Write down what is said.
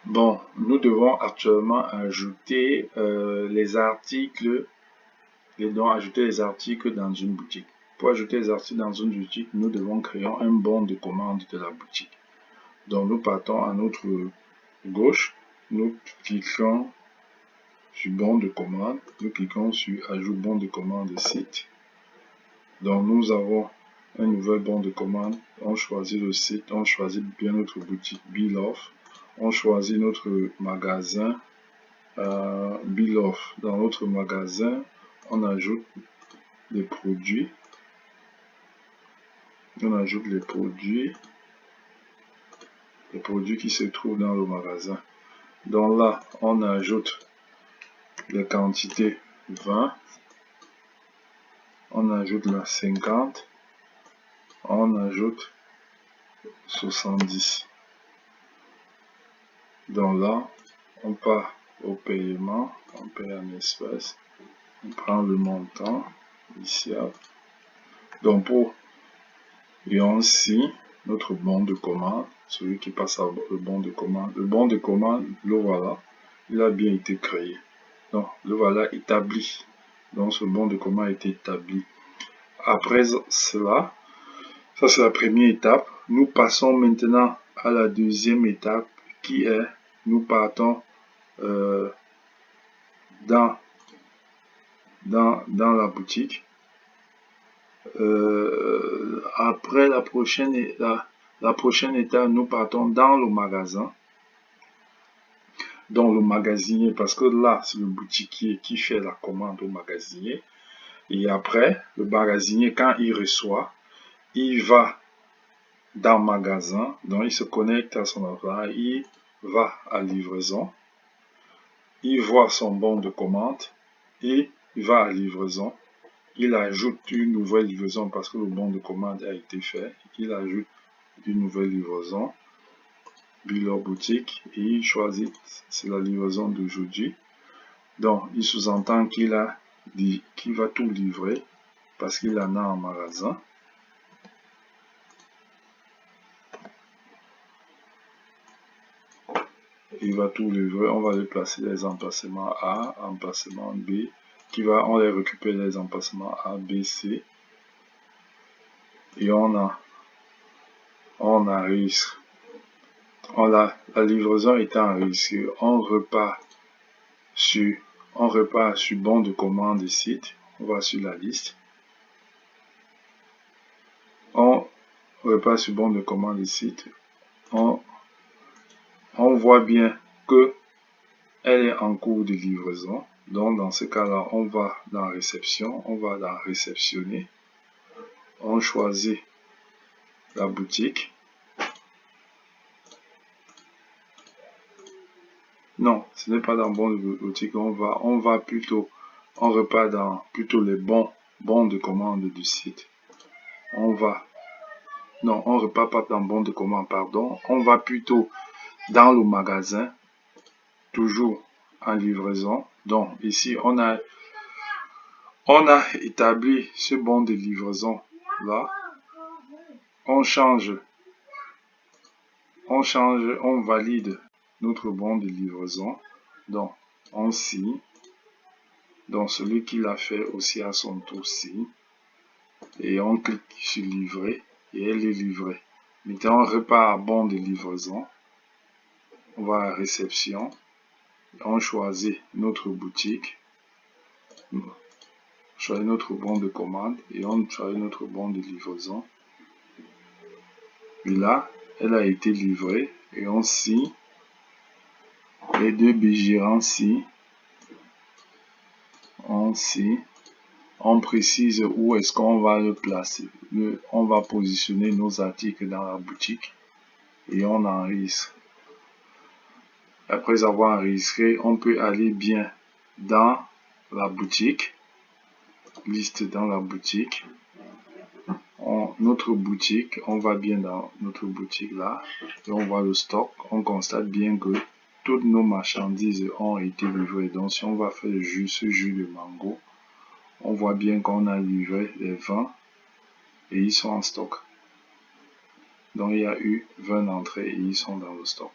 Bon, nous devons actuellement ajouter les articles, dans une boutique. Pour ajouter les articles dans une boutique, nous devons créer un bon de commande de la boutique. Donc nous partons à notre gauche, nous cliquons sur bon de commande, nous cliquons sur ajout bon de commande site. Donc nous avons un nouvel bon de commande, on choisit le site, on choisit bien notre boutique Bill Off, on choisit notre magasin Bill Off. Dans notre magasin, on ajoute les produits, les produits qui se trouvent dans le magasin. Donc là, on ajoute les quantités 20, on ajoute la 50, on ajoute 70. Donc là, on part au paiement, on paye en espèces, on prend le montant ici. Donc pour et on signe notre bon de commande, celui qui passe le bon de commande. Le bon de commande, le voilà, il a bien été créé. Donc le voilà établi. Donc ce bon de commande a été établi. Après cela, ça c'est la première étape. Nous passons maintenant à la deuxième étape qui est, nous partons dans la boutique. Après la prochaine étape, nous partons dans le magasin. Dans le magasinier, parce que là, c'est le boutiquier qui fait la commande au magasinier. Et après, le magasinier, quand il reçoit, il va dans le magasin, donc il se connecte à son appareil, il va à livraison, il voit son bon de commande et il va à livraison. Il ajoute une nouvelle livraison parce que le bon de commande a été fait. Il ajoute une nouvelle livraison, Bill Off boutique, et il choisit, c'est la livraison d'aujourd'hui. Donc, il sous-entend qu'il va tout livrer parce qu'il en a en magasin. Il va tout livrer. On va les placer les emplacements A, emplacement B, on les récupère les emplacements A, B, C. Et la livraison étant enregistrée, on repart sur bon de commande et site. On va sur la liste. On repart sur bon de commande et site. On voit bien que elle est en cours de livraison. Donc dans ce cas-là, on va dans réception, on va dans réceptionner. On choisit la boutique. Non, ce n'est pas dans bon de boutique. On repart dans plutôt les bons de commande du site. On repart pas dans bon de commande, pardon. On va plutôt dans le magasin, toujours en livraison. Donc ici, on a établi ce bon de livraison là. On valide notre bon de livraison. Donc, on signe. Donc, celui qui l'a fait aussi à son tour signe. Et on clique sur livrer. Et elle est livrée. Maintenant, on repart à bon de livraison. On va à réception. On choisit notre boutique. On choisit notre bon de commande. Et on choisit notre bon de livraison. Et là, elle a été livrée. Et on signe. Les deux belligérants signent. On précise où est-ce qu'on va le placer. On va positionner nos articles dans la boutique et on enregistre. Après avoir enregistré, on peut aller bien dans la boutique, liste dans la boutique. Notre boutique, on va bien dans notre boutique là et on voit le stock. On constate bien que toutes nos marchandises ont été livrées. Donc si on va faire ce jus de mango, on voit bien qu'on a livré les 20 et ils sont en stock. Donc il y a eu 20 entrées et ils sont dans le stock.